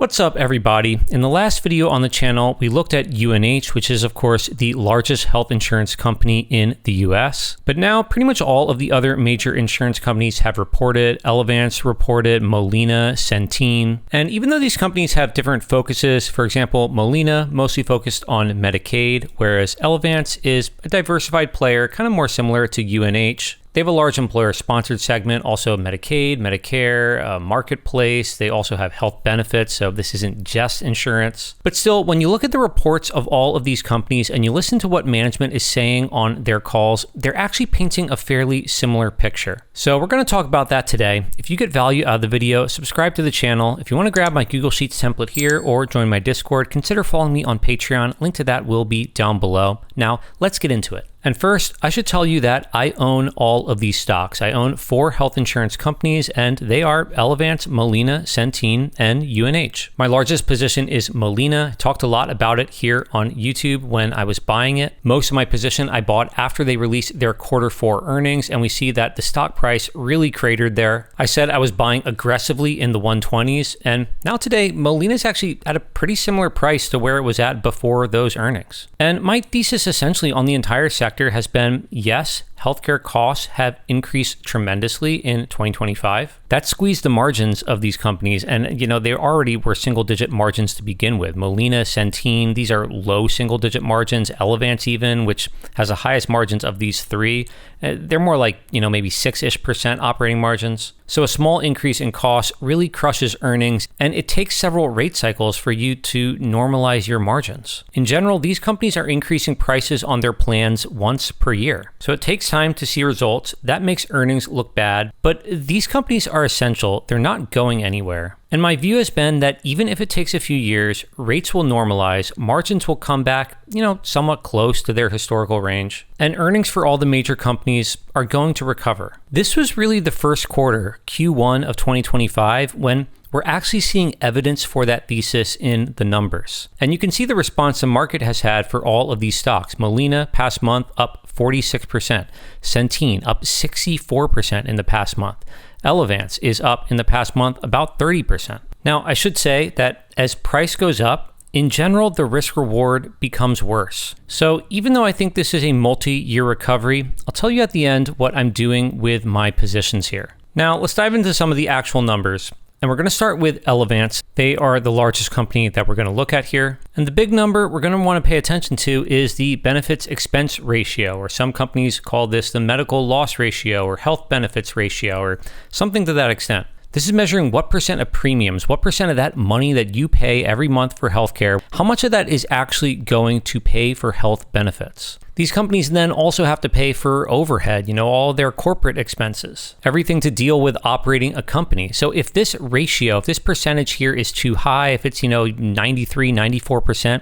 What's up, everybody? In the last video on the channel, we looked at UNH, which is of course the largest health insurance company in the US. But now pretty much all of the other major insurance companies have reported. Elevance reported, Molina, Centene. And even though these companies have different focuses, for example, Molina mostly focused on Medicaid, whereas Elevance is a diversified player, kind of more similar to UNH. They have a large employer-sponsored segment, also Medicaid, Medicare, Marketplace. They also have health benefits, so this isn't just insurance. But still, when you look at the reports of all of these companies and you listen to what management is saying on their calls, they're actually painting a fairly similar picture. So we're going to talk about that today. If you get value out of the video, subscribe to the channel. If you want to grab my Google Sheets template here or join my Discord, consider following me on Patreon. Link to that will be down below. Now, let's get into it. And first, I should tell you that I own all of these stocks. I own 4 health insurance companies, and they are Elevance, Molina, Centene, and UNH. My largest position is Molina. I talked a lot about it here on YouTube when I was buying it. Most of my position I bought after they released their Q4 earnings, and we see that the stock price really cratered there. I said I was buying aggressively in the 120s, and now today, Molina is actually at a pretty similar price to where it was at before those earnings. And my thesis essentially on the entire sector has been, yes, healthcare costs have increased tremendously in 2025. That squeezed the margins of these companies. And, they already were single-digit margins to begin with. Molina, Centene, these are low single-digit margins. Elevance even, which has the highest margins of these 3. They're more like, maybe 6-ish% operating margins. So a small increase in costs really crushes earnings, and it takes several rate cycles for you to normalize your margins. In general, these companies are increasing prices on their plans once per year. So it takes time to see results. That makes earnings look bad, but these companies are essential. They're not going anywhere. And my view has been that even if it takes a few years, rates will normalize, margins will come back, somewhat close to their historical range, and earnings for all the major companies are going to recover. This was really the first quarter, Q1 of 2025, when we're actually seeing evidence for that thesis in the numbers. And you can see the response the market has had for all of these stocks. Molina, past month, up 46%. Centene, up 64% in the past month. Elevance is up in the past month about 30%. Now, I should say that as price goes up, in general, the risk reward becomes worse. So even though I think this is a multi-year recovery, I'll tell you at the end what I'm doing with my positions here. Now, let's dive into some of the actual numbers. And we're going to start with Elevance. They are the largest company that we're going to look at here. And the big number we're going to want to pay attention to is the benefits expense ratio, or some companies call this the medical loss ratio or health benefits ratio, or something to that extent. This is measuring what percent of premiums, what percent of that money that you pay every month for healthcare, how much of that is actually going to pay for health benefits. These companies then also have to pay for overhead, all their corporate expenses, everything to deal with operating a company. So if this ratio, if this percentage here is too high, if it's, 93, 94%,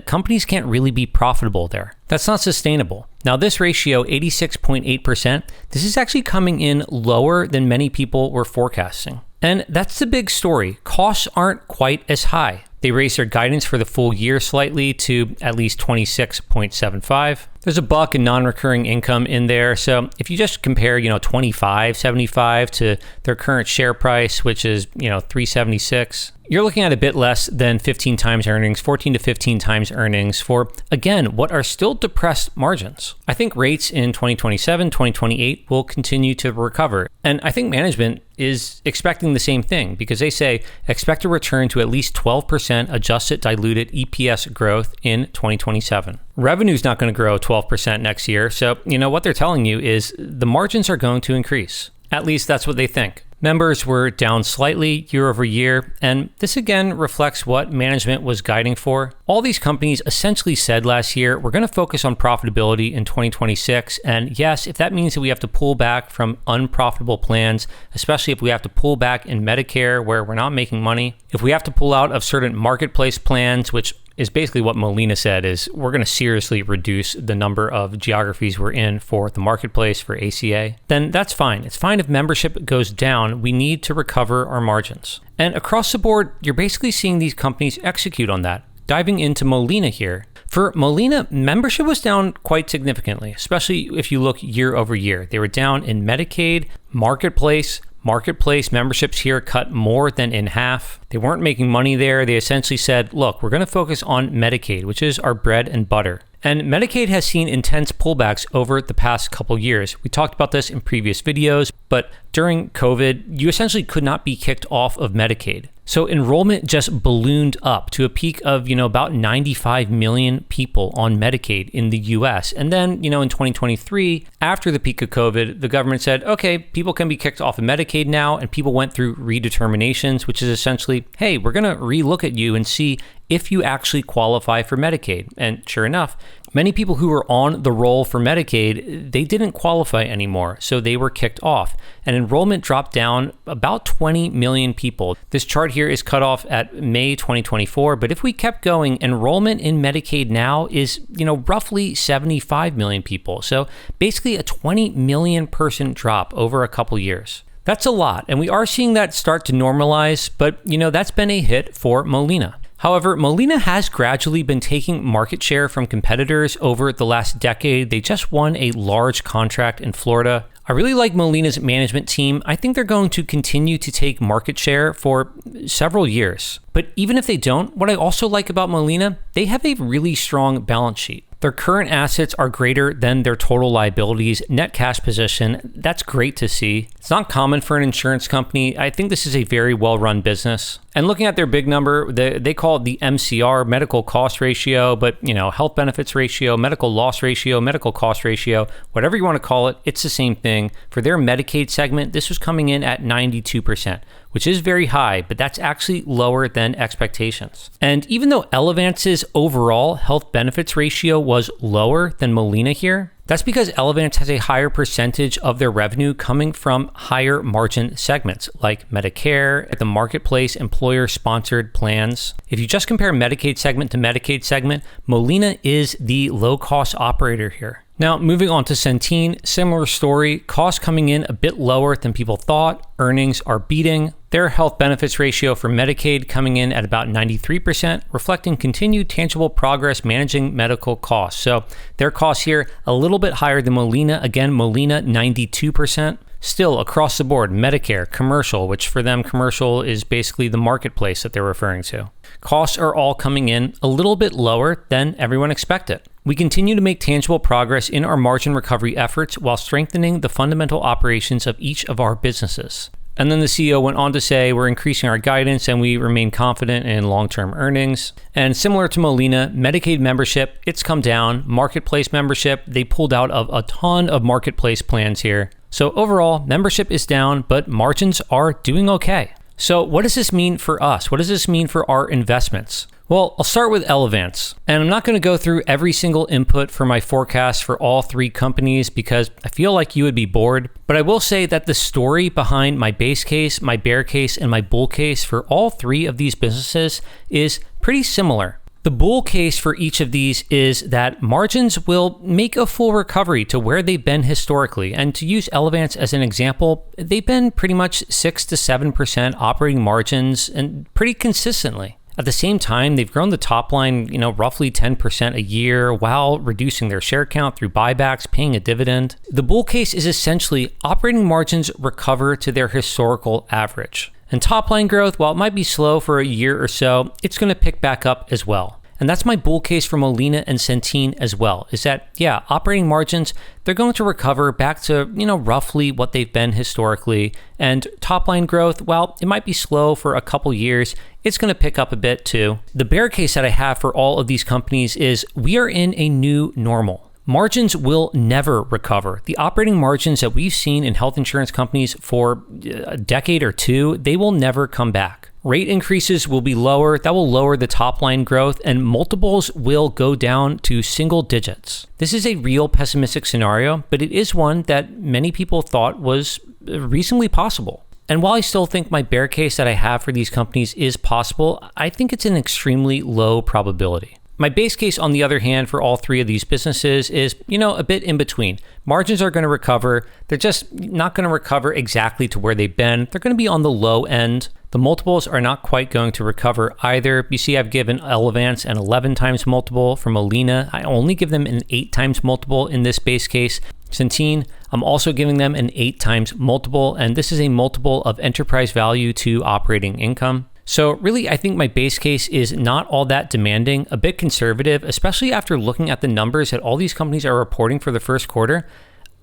companies can't really be profitable there. That's not sustainable. Now this ratio, 86.8%, this is actually coming in lower than many people were forecasting. And that's the big story. Costs aren't quite as high. They raised their guidance for the full year slightly to at least 26.75. There's $1 in non-recurring income in there. So if you just compare, 25.75 to their current share price, which is, 376, you're looking at a bit less than 15 times earnings, 14 to 15 times earnings for, again, what are still depressed margins. I think rates in 2027, 2028 will continue to recover. And I think management is expecting the same thing because they say expect a return to at least 12% adjusted diluted EPS growth in 2027. Revenue's not going to grow 12% next year. So, what they're telling you is the margins are going to increase. At least that's what they think. Members were down slightly year over year, and this again reflects what management was guiding for. All these companies essentially said last year, we're going to focus on profitability in 2026. And yes, if that means that we have to pull back from unprofitable plans, especially if we have to pull back in Medicare where we're not making money, if we have to pull out of certain marketplace plans, which is basically what Molina said is we're going to seriously reduce the number of geographies we're in for the marketplace for ACA, then that's fine. It's fine if membership goes down. We need to recover our margins. And across the board, you're basically seeing these companies execute on that. Diving into Molina here. For Molina, membership was down quite significantly, especially if you look year over year. They were down in Medicaid, Marketplace, Marketplace memberships here cut more than in half. They weren't making money there. They essentially said, look, we're going to focus on Medicaid, which is our bread and butter. And Medicaid has seen intense pullbacks over the past couple years. We talked about this in previous videos, but during COVID, you essentially could not be kicked off of Medicaid. So enrollment just ballooned up to a peak of, about 95 million people on Medicaid in the US. And then, in 2023, after the peak of COVID, the government said, okay, people can be kicked off of Medicaid now. And people went through redeterminations, which is essentially, hey, we're going to relook at you and see if you actually qualify for Medicaid. And sure enough, many people who were on the roll for Medicaid, they didn't qualify anymore, so they were kicked off. And enrollment dropped down about 20 million people. This chart here is cut off at May 2024, but if we kept going, enrollment in Medicaid now is, roughly 75 million people. So basically a 20 million person drop over a couple years. That's a lot, and we are seeing that start to normalize, but that's been a hit for Molina. However, Molina has gradually been taking market share from competitors over the last decade. They just won a large contract in Florida. I really like Molina's management team. I think they're going to continue to take market share for several years. But even if they don't, what I also like about Molina, they have a really strong balance sheet. Their current assets are greater than their total liabilities, net cash position. That's great to see. It's not common for an insurance company. I think this is a very well-run business. And looking at their big number, they call it the MCR, medical cost ratio, but health benefits ratio, medical loss ratio, medical cost ratio, whatever you want to call it, it's the same thing. For their Medicaid segment, this was coming in at 92%. Which is very high, but that's actually lower than expectations. And even though Elevance's overall health benefits ratio was lower than Molina here, that's because Elevance has a higher percentage of their revenue coming from higher margin segments like Medicare, the marketplace employer-sponsored plans. If you just compare Medicaid segment to Medicaid segment, Molina is the low-cost operator here. Now, moving on to Centene, similar story, costs coming in a bit lower than people thought, earnings are beating. Their health benefits ratio for Medicaid coming in at about 93%, reflecting continued tangible progress managing medical costs. So their costs here a little bit higher than Molina. Again, Molina 92%. Still, across the board, Medicare, commercial, which for them, commercial is basically the marketplace that they're referring to. Costs are all coming in a little bit lower than everyone expected. We continue to make tangible progress in our margin recovery efforts while strengthening the fundamental operations of each of our businesses. And then the CEO went on to say, we're increasing our guidance and we remain confident in long-term earnings. And similar to Molina, Medicaid membership, it's come down. Marketplace membership, they pulled out of a ton of marketplace plans here. So overall, membership is down, but margins are doing okay. So what does this mean for us? What does this mean for our investments? Well, I'll start with Elevance, and I'm not going to go through every single input for my forecast for all three companies because I feel like you would be bored, but I will say that the story behind my base case, my bear case, and my bull case for all three of these businesses is pretty similar. The bull case for each of these is that margins will make a full recovery to where they've been historically. And to use Elevance as an example, they've been pretty much 6 to 7% operating margins and pretty consistently. At the same time, they've grown the top line, roughly 10% a year while reducing their share count through buybacks, paying a dividend. The bull case is essentially operating margins recover to their historical average. And top line growth, while it might be slow for a year or so, it's going to pick back up as well. And that's my bull case for Molina and Centene as well, is that, operating margins, they're going to recover back to, roughly what they've been historically. And top line growth, while it might be slow for a couple years, it's going to pick up a bit too. The bear case that I have for all of these companies is we are in a new normal. Margins will never recover. The operating margins that we've seen in health insurance companies for a decade or two, they will never come back. Rate increases will be lower. That will lower the top line growth, and multiples will go down to single digits. This is a real pessimistic scenario, but it is one that many people thought was reasonably possible. And while I still think my bear case that I have for these companies is possible, I think it's an extremely low probability. My base case, on the other hand, for all three of these businesses is, a bit in between. Margins are going to recover. They're just not going to recover exactly to where they've been. They're going to be on the low end. The multiples are not quite going to recover either. You see, I've given Elevance an 11 times multiple. For Molina, I only give them an 8 times multiple in this base case. Centene, I'm also giving them an 8 times multiple, and this is a multiple of enterprise value to operating income. So really, I think my base case is not all that demanding, a bit conservative, especially after looking at the numbers that all these companies are reporting for the first quarter.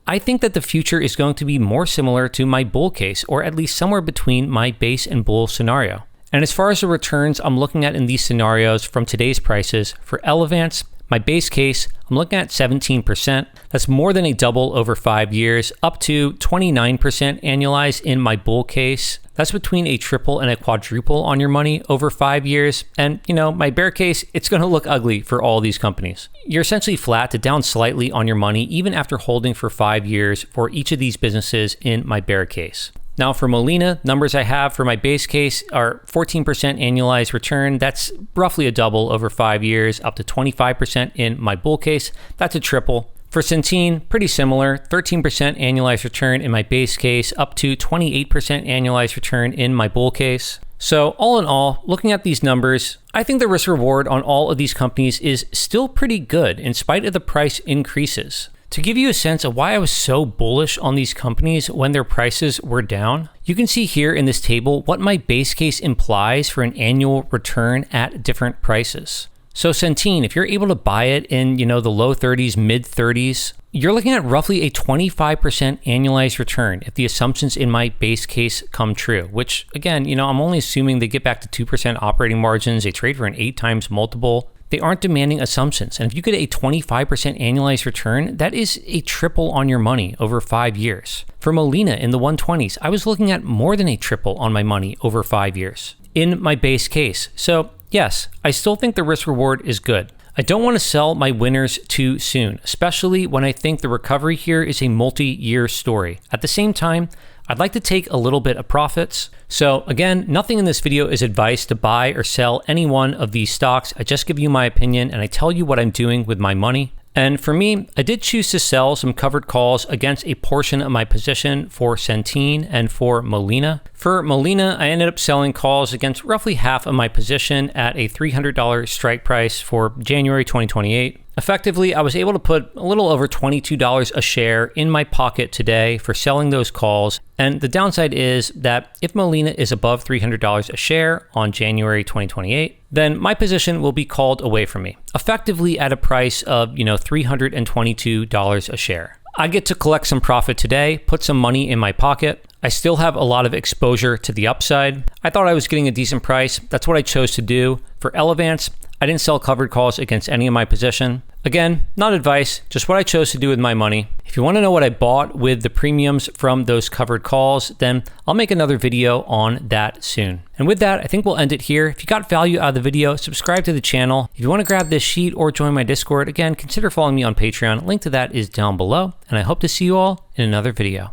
I think that the future is going to be more similar to my bull case, or at least somewhere between my base and bull scenario. And as far as the returns I'm looking at in these scenarios from today's prices, for Elevance, my base case, I'm looking at 17%. That's more than a double over 5 years, up to 29% annualized in my bull case. That's between a triple and a quadruple on your money over 5 years. And, my bear case, it's going to look ugly for all these companies. You're essentially flat to down slightly on your money, even after holding for 5 years for each of these businesses in my bear case. Now for Molina, numbers I have for my base case are 14% annualized return. That's roughly a double over 5 years, up to 25% in my bull case. That's a triple. For Centene, pretty similar, 13% annualized return in my base case, up to 28% annualized return in my bull case. So all in all, looking at these numbers, I think the risk reward on all of these companies is still pretty good in spite of the price increases. To give you a sense of why I was so bullish on these companies when their prices were down, you can see here in this table what my base case implies for an annual return at different prices. So Centene, if you're able to buy it in, the low 30s, mid 30s, you're looking at roughly a 25% annualized return if the assumptions in my base case come true, which again, I'm only assuming they get back to 2% operating margins, they trade for an 8 times multiple. They aren't demanding assumptions. And if you get a 25% annualized return, that is a triple on your money over 5 years. For Molina in the 120s, I was looking at more than a triple on my money over 5 years in my base case. So yes, I still think the risk reward is good. I don't want to sell my winners too soon, especially when I think the recovery here is a multi-year story. At the same time, I'd like to take a little bit of profits. So again, nothing in this video is advice to buy or sell any one of these stocks. I just give you my opinion and I tell you what I'm doing with my money. And for me, I did choose to sell some covered calls against a portion of my position for Centene and for Molina. For Molina, I ended up selling calls against roughly half of my position at a $300 strike price for January 2028. Effectively, I was able to put a little over $22 a share in my pocket today for selling those calls. And the downside is that if Molina is above $300 a share on January 2028, then my position will be called away from me, effectively at a price of, $322 a share. I get to collect some profit today, put some money in my pocket. I still have a lot of exposure to the upside. I thought I was getting a decent price. That's what I chose to do. For Elevance, I didn't sell covered calls against any of my position. Again, not advice, just what I chose to do with my money. If you want to know what I bought with the premiums from those covered calls, then I'll make another video on that soon. And with that, I think we'll end it here. If you got value out of the video, subscribe to the channel. If you want to grab this sheet or join my Discord, again, consider following me on Patreon. Link to that is down below. And I hope to see you all in another video.